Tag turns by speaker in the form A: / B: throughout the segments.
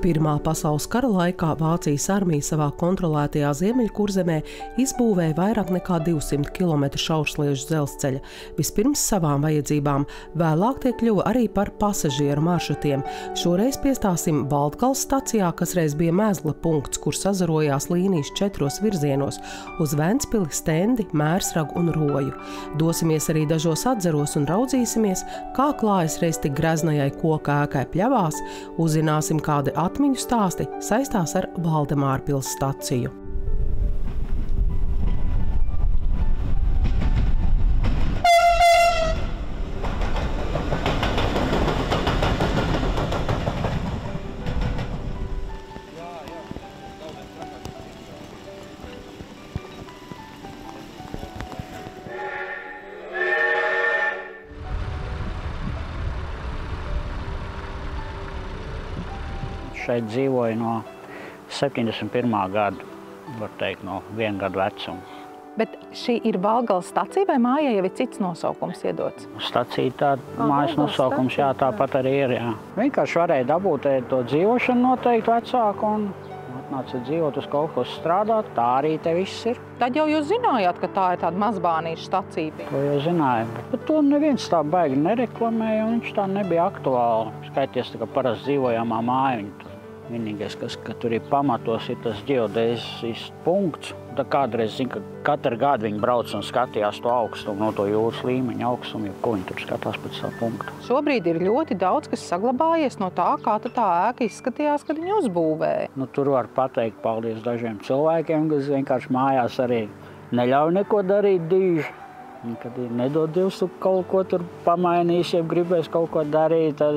A: Pirmā pasaules kara laikā Vācijas armija savā kontrolētajā Ziemeļkurzemē izbūvēja vairāk nekā 200 km šaursliežu dzelzceļa. Vispirms savām vajadzībām, vēlāk tie kļuva arī par pasažieru maršrutiem. Šoreiz piestāsim Valdgales stacijā, kas reiz bija mēzgla punkts, kur sazarojās līnijas 4 virzienos – uz Ventspili, Stendi, Mērsragu un Roju. Dosimies arī dažos atzaros un raudzīsimies, kā klājas reiz tik greznajai koka ēkai Pļavās, uzzināsim, kādi atmiņu stāsti saistās ar Valdemārpils staciju.
B: Šeit dzīvoju no 71. gada, var teikt, no 1 gadu vecuma.
C: Bet šī ir Valdgales stacija vai mājai jau ir cits nosaukums iedots?
B: Stacija tāda mājas nosaukums, jā, tāpat arī ir, jā. Vienkārši varēja dabūt to dzīvošanu noteikti vecāku un atnāca dzīvot uz kaut ko strādāt, tā arī te viss ir.
C: Tad jau jūs zinājāt, ka tā ir tāda mazbānīša stacija?
B: To jau zināju, bet to neviens tā baigi nereklamēja un viņš tā nebija aktuāli. Skaities, tā kā parasti dzīvojamā māja. Vienīgais, ka tur ir pamatos, ir tas ģeodēzijas punkts. Tā kādreiz zina, ka katru gadu viņi brauc un skatījās to augstumu, no to jūras līmeņa augstumu, ko viņi tur skatās pēc tā punkta.
C: Šobrīd ir ļoti daudz, kas saglabājies no tā, kā tā ēka izskatījās, kad viņi uzbūvēja.
B: Tur var pateikt paldies dažiem cilvēkiem, kas vienkārši mājās arī neļauj neko darīt dīži. Kad nedod Dievs, tu kaut ko tur pamainīs, ja gribēs kaut ko darīt, tad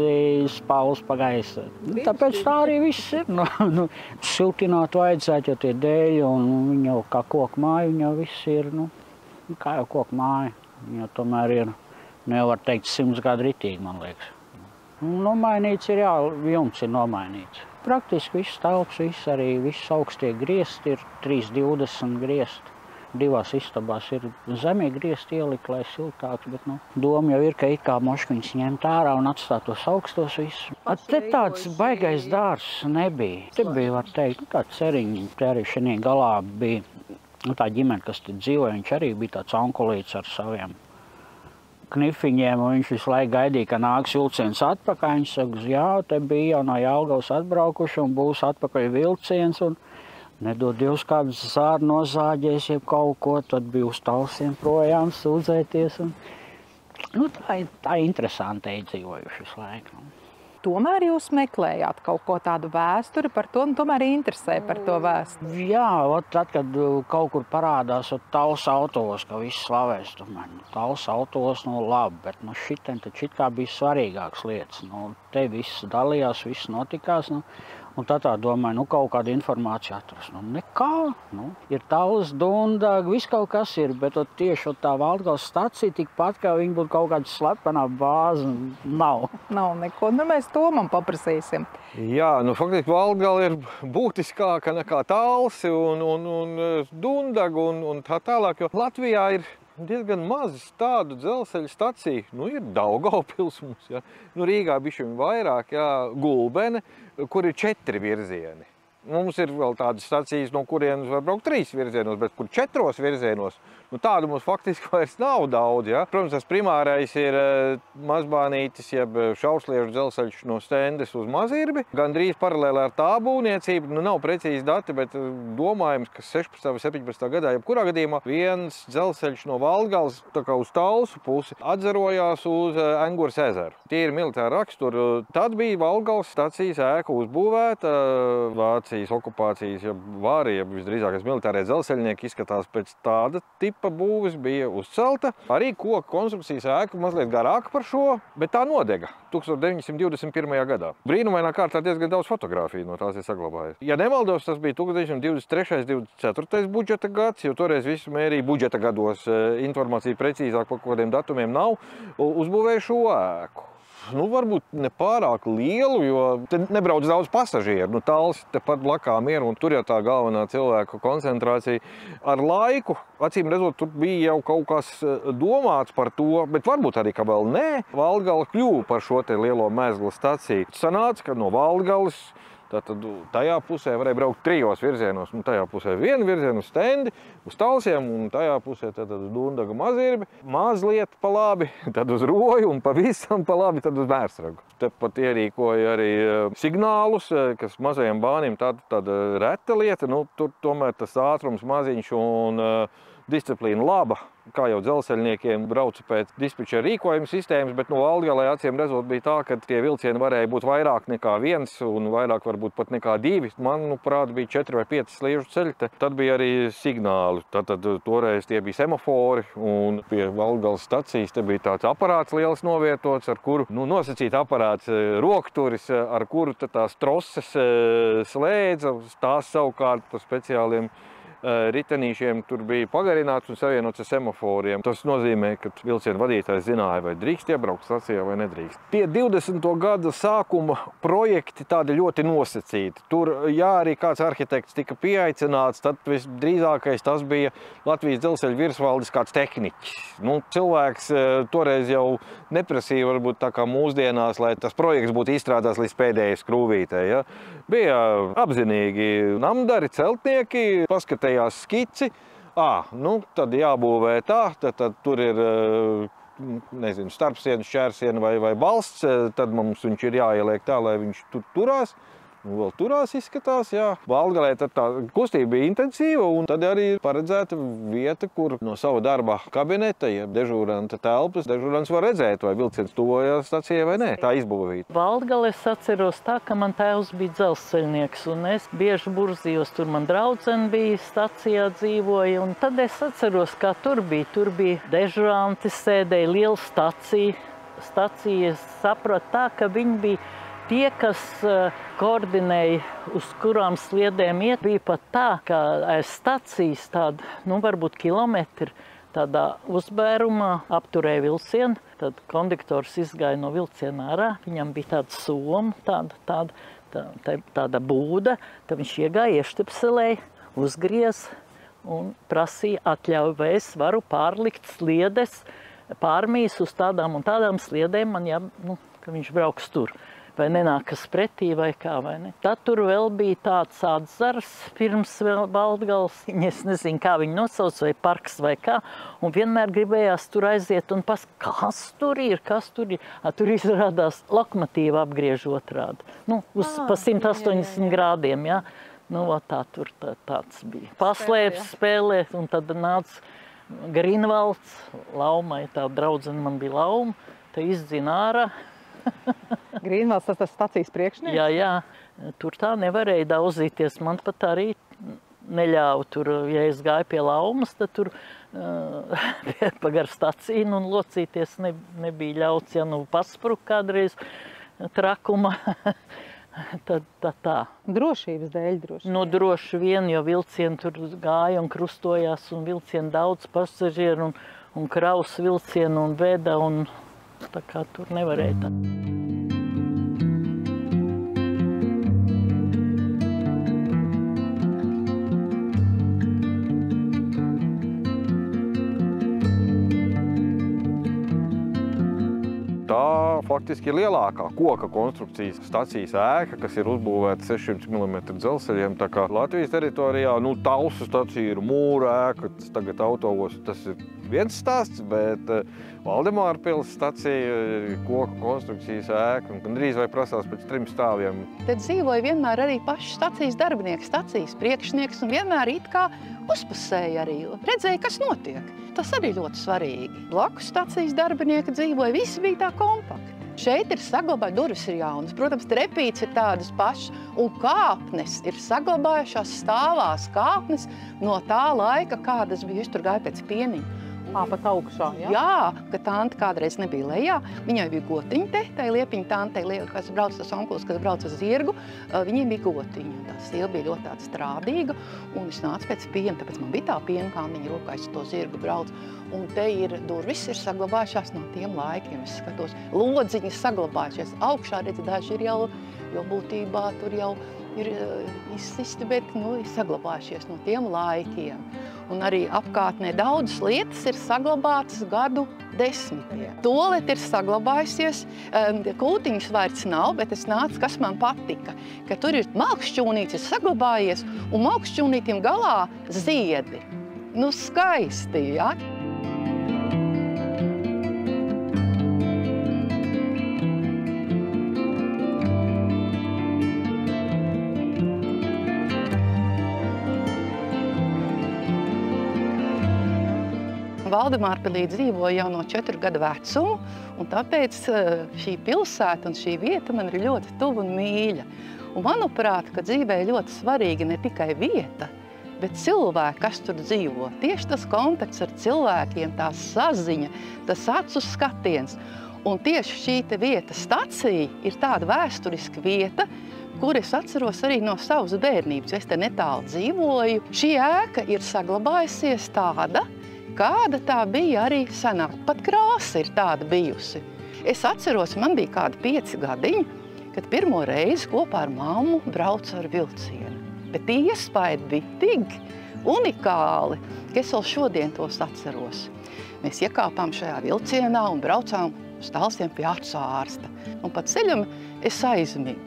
B: spaules pa gaisu. Tāpēc tā arī viss ir. Siltināt vajadzētu, jo tie dēļi, un viņi jau kā koku māja, viņi jau viss ir, kā jau koku māja. Viņi jau tomēr ir, nevar teikt, 100 gadu ritīgi, man liekas. Nomainīts ir, jā, jumts ir nomainīts. Praktiski viss telps, viss augstie griesti ir 3,20 griesti. 2 istabās ir zemie griesti ielika, lai siltāks, bet doma jau ir, ka it kā moškiņas ņemt ārā un atstāt tos augstos visus. Te tāds baigais dārs nebija. Te bija, var teikt, tāds ceriņi. Te arī šajā galā bija tā ģimene, kas te dzīvoja, viņš arī bija tāds onkulīts ar saviem knifiņiem, un viņš visu laiku gaidīja, ka nāks vilciens atpakaļ. Viņš saka, jā, te bija jau no Jelgavas atbraukuši un būs atpakaļ vilciens, un nedod Dievs kādas zāri nozāģēs, jeb kaut ko, tad bija uz talsiem projām sūdzēties. Tā interesanti dzīvojuši visu laiku.
C: Tomēr jūs meklējāt kaut ko tādu vēsturi par to, un tomēr interesē par to vēsturi.
B: Jā, tad, kad kaut kur parādās Tals autos, ka viss slavēs, Tals autos, labi, bet šitien taču kā bija svarīgākas lietas. Te viss dalījās, viss notikās. Un tā domāju, kaut kāda informācija atrast. Nekā. Ir Tals, Dundāga, viss kaut kas ir, bet tieši tā Valdgales stacija tikpat, kā viņa būtu kaut kāda slepenā bāze, nav.
C: Nav neko. Mēs Tomam paprasīsim.
D: Jā, faktiski Valdgale ir būtiskāka nekā Tals un Dundaga un tā tālāk, jo Latvijā ir diezgan maz tādu dzelzceļa staciju. Ir Daugavpils mums, ja. Rīgā bišķiņ vairāk, jā, Gulbene, kur ir 4 virzieni. Mums ir vēl tādas stacijas, no kurienes var braukt 3 virzienos, bet kur 4 virzienos, tādu mums faktiski vairs nav daudz, ja. Protams, tas primārais ir mazbānītis, jeb šaursliežu dzelzceļš no Stendes uz Mazirbi. Gandrīz paralēli ar tā būvniecību, nav precīzi dati, bet domājams, ka 16. vai 17. gadā, jebkurā gadījumā, viens dzelzceļš no Valdgales, tā kā uz Talsu pusi, atzarojās uz Engures ezeru. Tie ir militāri raksturi. Tad bija Valdgales stacijas ēka uzbūvēta, Vācijas okupācijas, ja vāri, ja visdrīzākais militārie dzelzceļnieki izskatās pēc tāda tipa būves, bija uzcelta. Arī koka konstrukcijas ēka mazliet garāka par šo, bet tā nodega 1921. gadā. Brīnumainā kārtā diezgan daudz fotogrāfiju no tās ir saglabājies. Ja nemaldos, tas bija 1923. 24. budžeta gads, jo toreiz visu mērīja budžeta gados, informācija precīzāk par kādiem datumiem nav, uzbūvēja šo ēku. Varbūt ne pārāk lielu, jo te nebrauc daudz pasažieru. Tals tepat blakām ir, un tur jau tā galvenā cilvēku koncentrācija. Ar laiku, acīm redzot, tur bija jau kaut kas domāts par to, bet varbūt arī, ka vēl nē. Valdgale kļuva par šo te lielo mēzgla staciju. Sanāca, ka no Valdgales Tātad tajā pusē varēja braukt 3 virzienos. Tajā pusē vienu virzienu uz Stendi, uz Talsiem, un tajā pusē tad uz Dundagu Mazirbi, mazliet pa labi, tad uz Roju un pavisam pa labi tad uz Mērsragu. Tepat ierīkoja arī signālus, kas mazajiem bāniem tāda reta lieta. Tur tomēr tas ātrums maziņš un disciplīna laba, kā jau dzelzceļniekiem brauca pēc dispečera rīkojuma sistēmas, bet Valdgalē acīm redzot bija tā, ka tie vilcieni varēja būt vairāk nekā 1 un vairāk varbūt pat nekā 2. Manuprāt, bija 4 vai 5 sliežu ceļi. Tad bija arī signāli. Tātad toreiz tie bija semafori un pie Valdgales stacijas te bija tāds aparāts liels novietots, ar kuru nosacīta aparāts rokturis, ar kuru tās troses slēdza, tās savukārt pa speciāliem ritenīšiem tur bija pagarināts un savienots ar semaforiem. Tas nozīmē, ka vilcienu vadītājs zināja, vai drīkst iebraukt stacijā vai nedrīkst. Tie 20. gada sākuma projekti tādi ļoti nosacīti. Tur, ja arī kāds arhitekts tika pieaicināts, tad visdrīzākais tas bija Latvijas dzelzceļa virsvaldes kāds tehniķis. Cilvēks toreiz jau neprasīja varbūt tā kā mūsdienās, lai tas projekts būtu izstrādāts līdz pēdējai skrūvītei. Ja? Bija apzinīgi namdari, celtnieki, paskatījās skici. Tad jābūvē tā, tad tur ir, starpsiena, šķērsiena vai balsts, tad mums viņš ir jāieliek tā, lai viņš tur turās. Vēl turās izskatās, jā. Valdgalē tad tā kustība bija intensīva, un tad arī paredzēta vieta, kur no sava darba kabineta, jeb dežūranta telpas, dežūrants var redzēt, vai vilciens tuvojās stacijai vai nē. Tā izbūvīta.
E: Valdgalē es atceros tā, ka man tēvs bija dzelzceļnieks, un es bieži burzījos, tur man draudzene bija, stacijā dzīvoja, un tad es atceros, kā tur bija. Tur bija dežuranti, sēdēja liela stacija. Stacija saprata tā, ka viņi bija tie, kas koordinēja, uz kurām sliedēm iet, bija pat tā, ka aiz stacijas tāda, varbūt kilometri, tādā uzbērumā apturēja vilcienu. Tad konduktors izgāja no vilciena ārā, viņam bija tāda soma, tāda būda, tad viņš iegāja, ieštepselēja, uzgriez un prasīja atļauju, vai es varu pārlikt sliedes, pārmīs uz tādām un tādām sliedēm, ka viņš brauks tur. Vai nenākas pretī, vai kā, vai ne. Tad tur vēl bija tāds atzars pirms Valdgales. Es nezinu, kā viņu nosauc, vai parks, vai kā. Un vienmēr gribējās tur aiziet un kas tur ir, kas tur ir. Tur izrādās lokomotīva apgriež otrādi. Pa 180 grādiem, jā. Tā tur tāds bija. Paslēpes spēlē, un tad nāca Grīnvalds, Laumai, tā draudzene man bija Lauma, te izdzina ārā.
C: Grīnvalds, tas stacijas priekšnieks?
E: Jā, tur tā nevarēja daudzīties. Man pat arī neļāva tur, ja es gāju pie Laumas, tad tur pa gar staciju un locīties nebija ļauts, ja paspruka kādreiz trakuma. Tad tā.
C: Drošības dēļ droši.
E: Droši vien, jo vilcieni tur gāja un krustojās, un vilcieni daudz pasažieru un kraus vilcienu un veda, un tā kā tur nevarēja tā.
D: Tā faktiski ir lielākā koka konstrukcijas stacijas ēka, kas ir uzbūvēta 600 mm dzelzceļiem. Tā kā Latvijas teritorijā, Talsu stacija ir mūra ēka, tagad autovos tas ir viens stāsts, bet Valdemāra pils stacija ir koka konstrukcijas ēka, un drīz vai prasās pēc 3 stāviem.
F: Te dzīvoja vienmēr arī paši stacijas darbinieki, stacijas priekšnieks, un vienmēr it kā uzpasēja arī, redzēja, kas notiek. Tas arī ļoti svarīgi. Blakus stacijas darbinieki dzīvoja, visi bija tā kompakti. Šeit ir saglabāja, durvis ir jaunas, protams, trepītes ir tādas pašas, un kāpnes ir saglabājušās stāvās kāpnes no tā laika, kādas bija, es tur gāju pēc pieniņa.
C: Pat augšā, jā?
F: Jā, ka tante kādreiz nebija lejā. Viņai bija gotiņa te, tai liepiņa tantei, kas brauc tas onkulis, kas brauc uz zirgu, viņai bija gotiņa. Tā sieva bija ļoti tāda strādīga, un es nācu pēc piena, tāpēc man bija tā piena kāmiņa rokā, es to zirgu braucu. Un te ir durvis, ir saglabājušās no tiem laikiem. Es skatos, lodziņas saglabājušies. Augšā, redzi, daži ir jau būtībā tur jau ir izsisti, bet ir saglabājušies no tiem laikiem. Un arī apkārtnē daudzas lietas ir saglabātas gadu desmitiem. Tolete ir saglabājusies, kūtiņas vairs nav, bet es nācu, kas man patika, ka tur ir malkšķūnītis ir saglabājies un malkšķūnītim galā ziedi. Skaisti, ja? Valdemārpilī dzīvoju jau no 4 gadu vecumu, un tāpēc šī pilsēta un šī vieta man ir ļoti tuva un mīļa. Un manuprāt, ka dzīvē ir ļoti svarīga ne tikai vieta, bet cilvēki, kas tur dzīvo. Tieši tas kontakts ar cilvēkiem, tā saziņa, tas acu skatiens. Un tieši šī vieta stacija ir tāda vēsturiska vieta, kur es atceros arī no savas bērnības. Es te netālu dzīvoju. Šī ēka ir saglabājusies tāda, kāda tā bija arī senāk. Pat krāsa ir tāda bijusi. Es atceros, man bija kādi 5 gadiņi, kad pirmo reizi kopā ar mammu braucu ar vilcienu. Bet iespaidi bija tik unikāli, ka es vēl šodien tos atceros. Mēs iekāpām šajā vilcienā un braucām uz Talsiem pie acu ārsta. Un pa ceļam es aizmigu.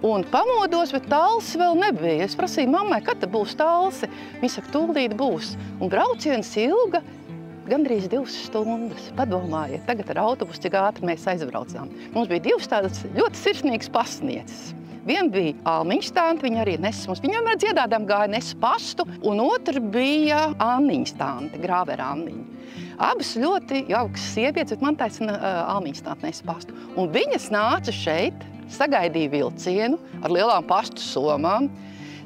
F: Un pamodos, bet Talsi vēl nebija. Es prasīju mammai, kad būs Talsi. Viņa saka, tūlīt būs. Un brauciens ilga gandrīz 2 stundas. Padomājiet, tagad ar autobusu, cik ātri mēs aizbraucām. Mums bija 2 tādas ļoti sirsnīgas pasnieces. Viena bija Almiņas tante, viņa arī nes mums. Viņa vienmēr dziedādām gāja nes pastu, un otra bija Anniņas tante, Grāvera Anniņa. Abas ļoti jaukas sievietes, bet man taisina Almiņas tante nes pastu. Un viņas nāca šeit, sagaidīja vilcienu ar lielām pastu somām,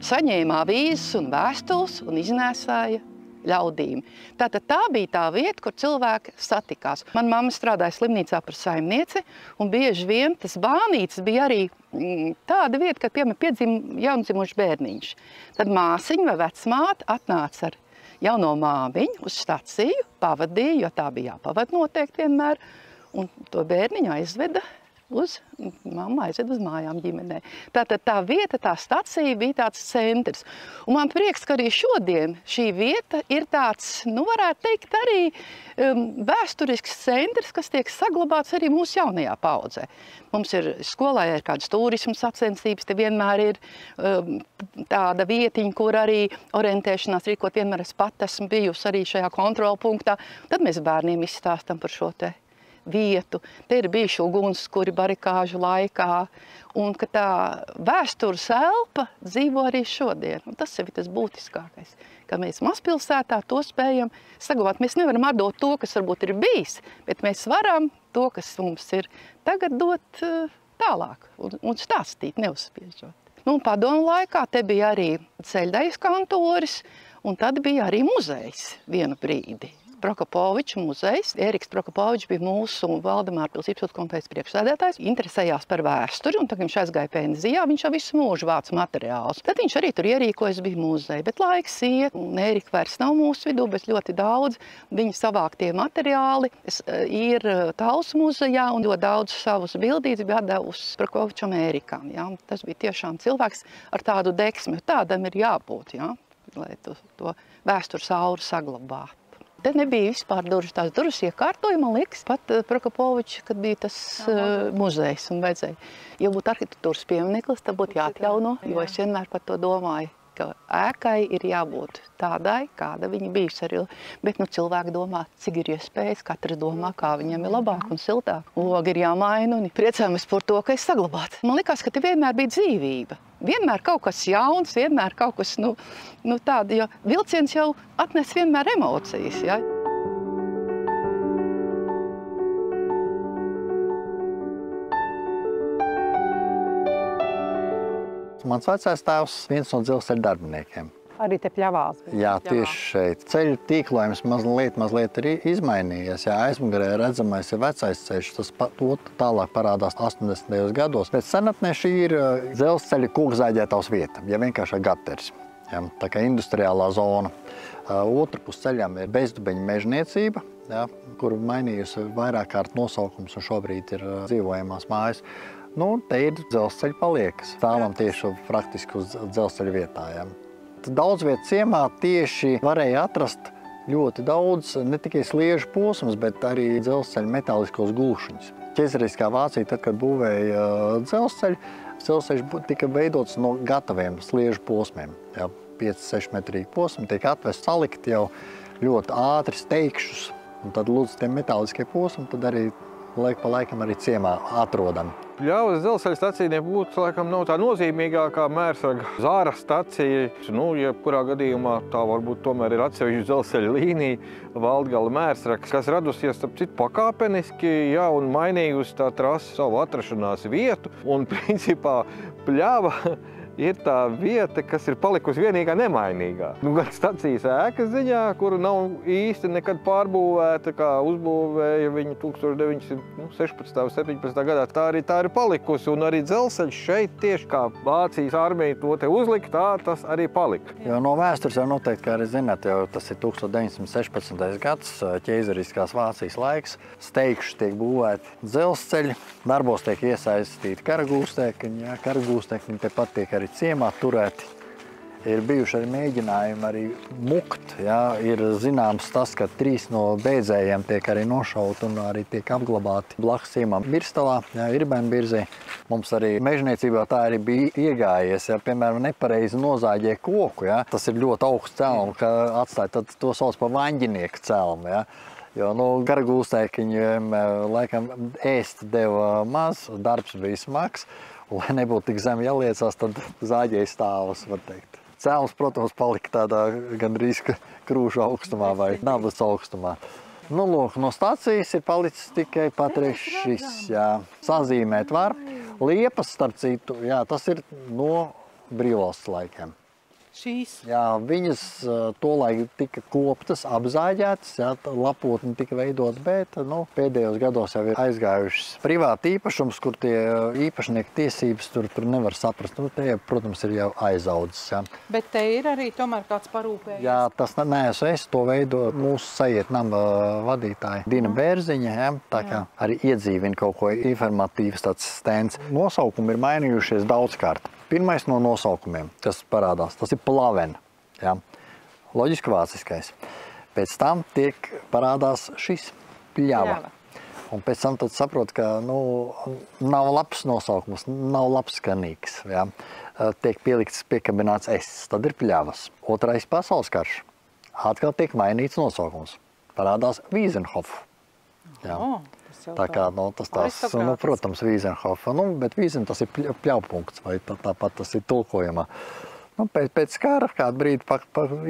F: saņēma avīzes un vēstules un iznēsāja ļaudīm. Tātad tā bija tā vieta, kur cilvēki satikās. Man mamma strādāja slimnīcā par saimnieci, un bieži vien tas bānītis bija arī tāda vieta, kad piemēram piedzima jaundzimušs bērniņš. Tad māsiņa vai vecmāte atnāca ar jauno māmiņu uz staciju, pavadīja, jo tā bija jāpavad noteikti vienmēr, un to bērniņu aizveda mamma aizved uz mājām ģimenē. Tātad tā vieta, tā stacija bija tāds centrs. Un man prieks, ka arī šodien šī vieta ir tāds, varētu teikt, arī vēsturisks centrs, kas tiek saglabāts arī mūsu jaunajā paudzē. Mums ir skolā ir kādas turismu sacensības, te vienmēr ir tāda vietiņa, kur arī orientēšanās rīkot, vienmēr es pat esmu bijusi arī šajā kontrolpunktā. Tad mēs bērniem izstāstam par šo te vietu. Te ir bijuši ugunskuri barikāžu laikā, un ka tā vēstures elpa dzīvo arī šodien. Un tas ir tas būtiskākais, ka mēs mazpilsētā to spējam saglabāt. Mēs nevaram atdot to, kas varbūt ir bijis, bet mēs varam to, kas mums ir tagad, dot tālāk un stāstīt, neuzspiežot. Un padomu laikā te bija arī ceļdejas kantoris, un tad bija arī muzejs vienu brīdi. Prokopoviča muzejs. Ēriks Prokopovičs bija mūsu Valdemārpils Ipsos komitejas priekšsēdētājs, interesējās par vēsturi, un tagad viņš aizgāja pensijā, viņš jau visu mūžu vāca materiālus. Tad viņš arī tur ierīkojas, bija muzeja, bet laiks iet, un Ērika vairs nav mūsu vidū, bet ļoti daudz viņa savāktie materiāli ir Talsu muzejā, un ļoti daudz savus bildītes bija atdevusi Prokopovičam Ērikam. Ja? Tas bija tiešām cilvēks ar tādu deksmi, tādam ir jābūt, ja? Lai to vēstures auru saglabātu. Te nebija vispār durvis, tās durvis iekārtoja, man liekas, pat Prokopovičs, kad bija tas muzejs un vajadzēja. Ja būtu arhitektūras piemineklis, tad būtu jāatjauno, jo es vienmēr par to domāju, ka ēkai ir jābūt tādai, kāda viņa bijusi arī. Bet cilvēki domā, cik ir iespējas, katrs domā, kā viņam ir labāk un siltāk. Logi ir jāmaina un priecājamies par to, ka ir saglabāts. Man likās, ka te vienmēr bija dzīvība. Vienmēr kaut kas jauns, vienmēr kaut kas, tāda, jo vilciens jau atnes vienmēr emocijas, ja?
G: Mans vecais tēvs viens no dzelzceļa darbiniekiem.
C: Arī te pļavās.
G: Jā, tieši šeit. Ceļu tīklojums mazliet ir izmainījies. Jā, aizmugurē redzamais ir vecais ceļš, tas tālāk parādās 80. gados. Bet senatnē šī ir dzelzceļa kokzāģētavas vieta, ja vienkārši gateris. Ja, tā kā industriālā zona. Otra pus ceļam ir bezdubeņu mežniecība, ja, kur mainījusi vairāk kārt nosaukums un šobrīd ir dzīvojamās mājas. Nu, te ir dzelzceļa paliekas. Stāvam tieši praktiski uz dzelzceļa vietā. Ja. Daudz vietu ciemā tieši varēja atrast ļoti daudz ne tikai sliežu posmus, bet arī dzelzceļa metāliskos gulšiņus. Ķeizariskā Vācija, tad, kad būvēja dzelzceļš tika veidots no gataviem sliežu posmiem. Ja, 5-6 metrīgi posmi tiek atvest, salikt jau ļoti ātri steikšus, un tad lūdzu tie metāliskie posmi, tad arī laik pa laikam arī ciemā atrodami.
D: Pļavas dzelzceļa stacija nebūtu, laikam, nav tā nozīmīgākā Mērsraga Zāra stacija. Nu, jebkurā gadījumā tā varbūt tomēr ir atsevišķa dzelzceļa līnija Valdgala Mērsrags, kas radusies, starp citu, pakāpeniski, jā, un mainījusi tā trasa savu atrašanās vietu. Un, principā, Pļava ir tā vieta, kas ir palikusi vienīgā nemainīgā. Nu, gan stacijas ēkas ziņā, kura nav īsti nekad pārbūvēta, kā uzbūvēja viņa 1916. un 17. gadā. Tā ir palikusi, un arī dzelzceļš šeit tieši kā Vācijas armija to te uzlika, tā tas arī palika.
G: Jo no vēstures jau noteikti, kā arī zināt, jau tas ir 1916. gads, ķeizariskās Vācijas laiks, steigšus tiek būvēti dzelzceļi, darbos tiek iesaistīti karagūstekņi, ja, karagūstekņi tepat tiek arī ciemā turēti. Ir bijuši arī mēģinājumi arī mukt. Ja, ir zināms tas, ka 3 no bēdzējiem tiek arī nošauti un arī tiek apglabāti blakus ciemam Birstalā, ja, Irbēnbirzī. Mums arī mežniecībā tā arī bija iegājies. Ja, piemēram, nepareizi nozāģē koku. Ja, tas ir ļoti augsts celms, ka atstāja, tad to sauc par vaņģinieku celmu. Ja. Jo, nu, garagūstēkiņiem laikam ēst deva maz, darbs bija smags. Un, lai nebūtu tik zemi jāliecās, tad zāģēja stāvus, var teikt. Cēlums, protams, palika tādā gandrīz krūšu augstumā vai nabas augstumā. Nu, lūk, no stacijas ir palicis tikai patreiz šis, jā. Sazīmēt var. Liepas, starp citu, jā, tas ir no brīvvalsts laikiem.
C: Šīs?
G: Jā, viņas tolaik tika koptas, apzāģētas, jā, lapotni tika veidots, bet nu, pēdējos gados jau ir aizgājušas privāti īpašums, kur tie īpašnieku tiesības tur nevar saprast. Nu, te, protams, ir jau aizaudzis. Jā.
C: Bet te ir arī tomēr kāds parūpējies?
G: Jā, tas neesmu es, to veido mūsu sajiet nama vadītāja Dina Bērziņa, jā, tā kā arī iedzīvina kaut ko informatīvs tāds stends. Nosaukumi ir mainījušies daudzkārt. Pirmais no nosaukumiem, kas parādās, tas ir plavena, ja? Loģiski vāciskais. Pēc tam parādās šis pļava. Un pēc tam tad saprot, ka nav labs nosaukums, nav labs skanīgs. Ja? Tiek pielikts piekabināts S, tad ir pļavas. Otrais pasaules karš. Atkal tiek mainīts nosaukums. Parādās Wiesenhof. Ja? Tā kā, protams, Wiesenhofa, bet Wiesen tas ir pļaupunkts, vai tāpat tas ir tulkojumā. Pēc kara kādu brīdi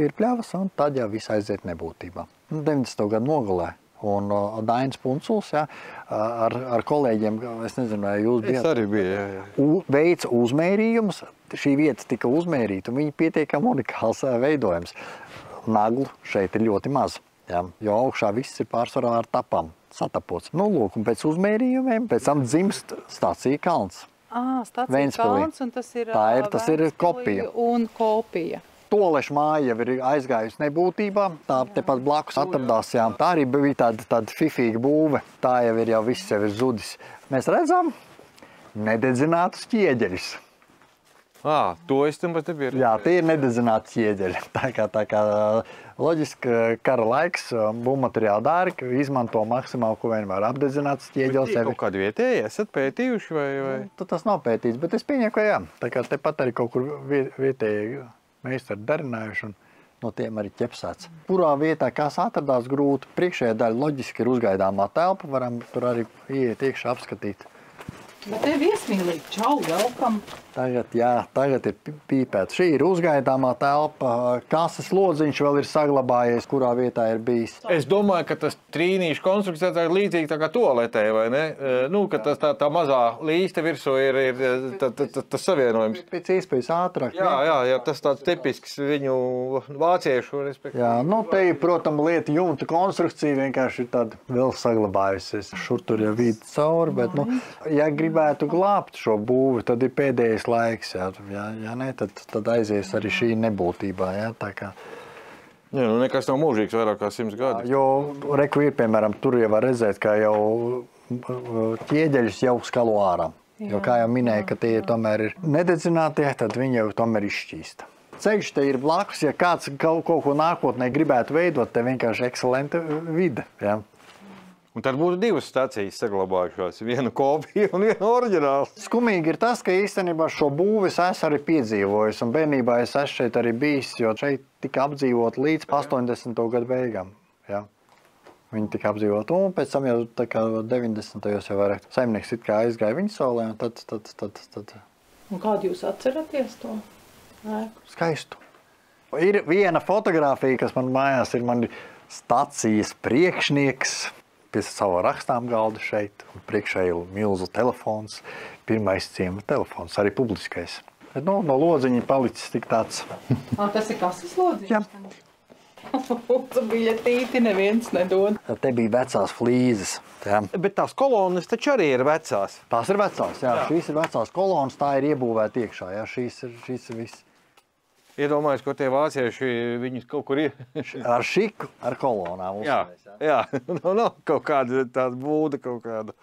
G: ir pļavas, un tad jau viss aiziet nebūtībā. 90. gadu nogalē, un Dainis Punculs, ja, ar kolēģiem, es nezinu, vai jūs bijat.
D: Es arī biju, jā.
G: Veica uzmērījumus, šī vieta tika uzmērīta, un viņa pietiekami unikāls veidojums. Naglu šeit ir ļoti maz, ja, jo augšā viss ir pārsvarā ar tapām. Satapots. Nu, lūk, un pēc uzmērījumiem, pēc tam dzimst stacija kalns.
C: Stacija kalns, un tas ir
G: kopija.
C: Un kopija.
G: Toleša māja jau ir aizgājusi nebūtībā, tā tepat blakus atradās, jā. Tā arī bija tāda fifīga būve, tā jau ir viss jau ir zudis. Mēs redzam nededzinātus ķieģeļus.
D: To es tam pat nebiju.
G: Jā, tie ir nededzināti ķieģeļi. Tā kā loģiski kara laiks, būvmateriāla dārgi, izmanto maksimāli, ko vien var apdedzināts ķieģelis.
D: Kaut kādu vietēji esat pētījuši vai?
G: Tas nav pētīts, bet es pieņemu, ka jā. Tā kā tepat arī kaut kur vietēji meistari darinājuši un no tiem arī ķepsēts. Kurā vietā, kas atradās grūti, priekšējā daļa loģiski ir uzgaidāmā telpa, varam tur arī ieiet iekšā apskatīt.
C: Bet te viesmīlīgi, čau, welcome.
G: Tagad ir pīpēts. Šī ir uzgaidāmā telpa. Kases lodziņš vēl ir saglabājies, kurā vietā ir bijis.
D: Es domāju, ka tas trīnīšu konstrukcija ir līdzīga tā kā toaletē, vai ne? Ka tas tā mazā līste virsū ir tas savienojums.
G: Pēc iespējas ātrāk.
D: Jā, tas tāds tipisks viņu vāciešu, respektīvi.
G: Jā, te ir, protams, lieta jumta konstrukcija vienkārši ir tāda vēl saglabājusies. Šur tur jau vīd cauri, bet, ja grib gribētu glābt šo būvi, tad ir pēdējais laiks. Ja ne, tad aizies arī šī nebūtībā. Ja, tā kā.
D: Jā, nu nekas nav mūžīgs vairāk kā 100 gadi.
G: Jo reku ir, piemēram, tur jau var redzēt, ka jau ķieģeļus jau skalo ārā. Jo, kā jau minēja, ka tie tomēr ir nededzinātie, tad viņi jau tomēr izšķīsta. Ceļš te ir blakus, ja kāds kaut ko nākotnē gribētu veidot, te vienkārši ekscelenta vide. Ja.
D: Un tad būtu 2 stacijas saglabājušās, viena kopija un viena oriģināla.
G: Skumīgi ir tas, ka īstenībā šo būvi es esmu arī piedzīvojis, un bērnībā es esmu šeit arī bijis, jo šeit tika apdzīvot līdz 80. gadu beigām. Ja. Viņi tika apdzīvot, un pēc tam jau tā kā 90. jau vairāk saimnieks it kā aizgāja viņa solē, un tad.
C: Un kādu jūs atceraties to?
G: Skaistu. Ir viena fotogrāfija, kas man mājās ir mani stacijas priekšnieks pie sava rakstām galda šeit. Priekšā ir milzu telefons, pirmais ciema telefons, arī publiskais. Bet, no lodziņa palicis tik tāds.
C: Tas ir kases lodziņš?
G: Jā.
C: Tu biļetīti neviens nedod.
G: Te bija vecās flīzes. Jā.
D: Bet tās kolonas taču arī ir vecās.
G: Tās ir vecās, jā. Šīs ir vecās kolonas, tā ir iebūvēta iekšā, jā. Šīs ir viss.
D: Iedomājos, ko tie vācieši viņus kaut kur ir.
G: Ar šiku, ar kolonām.
D: Jā. Nav kaut kāda tāda būda kaut kāda.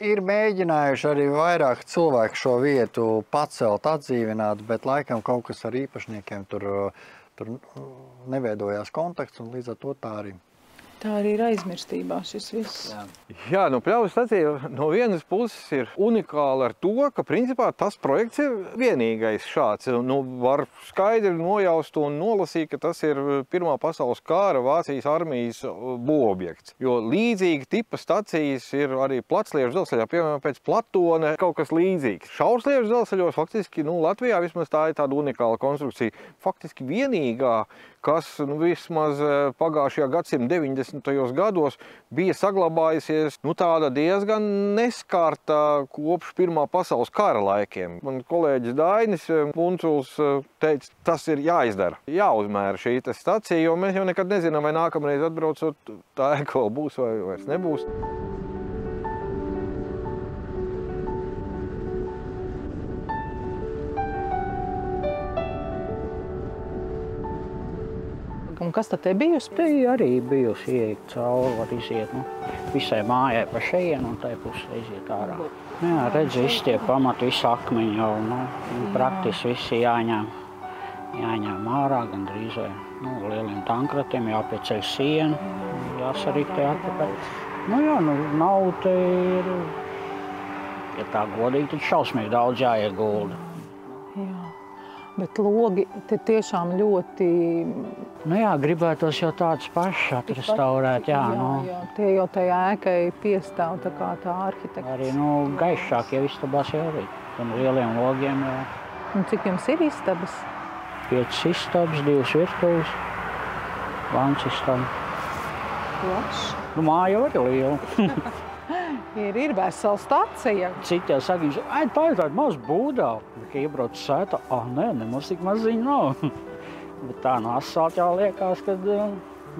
G: Ir mēģinājuši arī vairāk cilvēku šo vietu pacelt, atdzīvināt, bet laikam kaut kas ar īpašniekiem tur neveidojās kontakts, un līdz ar to tā arī.
C: Tā arī ir aizmirstībā šis viss.
D: Jā, pļavas stacija no vienas puses ir unikāla ar to, ka principā tas projekts ir vienīgais šāds. Var skaidri nojaust un nolasīt, ka tas ir Pirmā pasaules kara Vācijas armijas būvobjekts. Jo līdzīgi tipa stacijas ir arī Placliežu dzelzceļā, piemēram, pēc Platona kaut kas līdzīgs. Šaursliežu dzelzceļos faktiski, Latvijā vismaz tā ir tāda unikāla konstrukcija. Faktiski vienīgā, kas vismaz pagājušajā gadsimta 90. gados bija saglabājusies tāda diezgan neskārta kopš Pirmā pasaules kara laikiem. Man kolēģis Dainis Punculs teica, tas ir jāizdara, jāuzmēra šī stacija, jo mēs jau nekad nezinām, vai nākamreiz atbraucot tā eko būs vai vairs nebūs.
C: Un kas tad te bijusi?
B: Te arī bijusi ieiet cauri, var iziet visai mājai pa šejienu un tai pusē iziet ārā. Jā, redzi, visi tie pamati, visi akmeņi jau, praktiski visi jāņem ārā, gandrīz vai lieliem tankratiem, jāpieceļ sienu, jāsaritē atpakaļ. Nav te ir, ja tā godīgi, tad šausmīgi daudz jāiegulda.
C: Bet logi te tiešām ļoti...
B: gribētos jau tādus pašus atrestaurēt, jā.
C: Tie jau tajā ēkai piestāv tā kā tā arhitekts.
B: Arī, gaišākie istabās jau arī. Un lieliem logiem jau.
C: Un cik jums ir istabas?
B: 5 istabas, 2 virtuves, vans istaba.
C: Plašs?
B: Māja jau arī liela.
C: Ir vesela stacija.
B: Citi jau saka, tā ir tāda maza būdā. Ka iebrauc sētā, nemaz tik maziņa nav. Bet tā no asfalta jau liekas, kad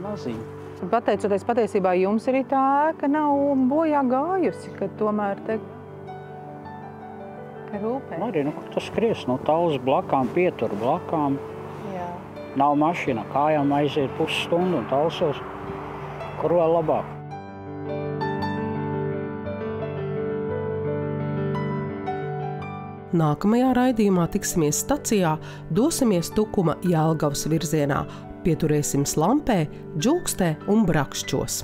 B: maziņa.
C: Pateicoties patiesībā jums arī tā ēka nav bojā gājusi, kad tomēr te rūpē.
B: Arī, tas skries, taulas blakām, pietur blakām.
C: Jā.
B: Nav mašīna, kājām aiziet pusstundu un tausos, kur vēl labāk.
A: Nākamajā raidījumā tiksimies stacijā, dosimies Tukuma Jelgavas virzienā, pieturēsim Slampē, Džūkstē un Brakšķos.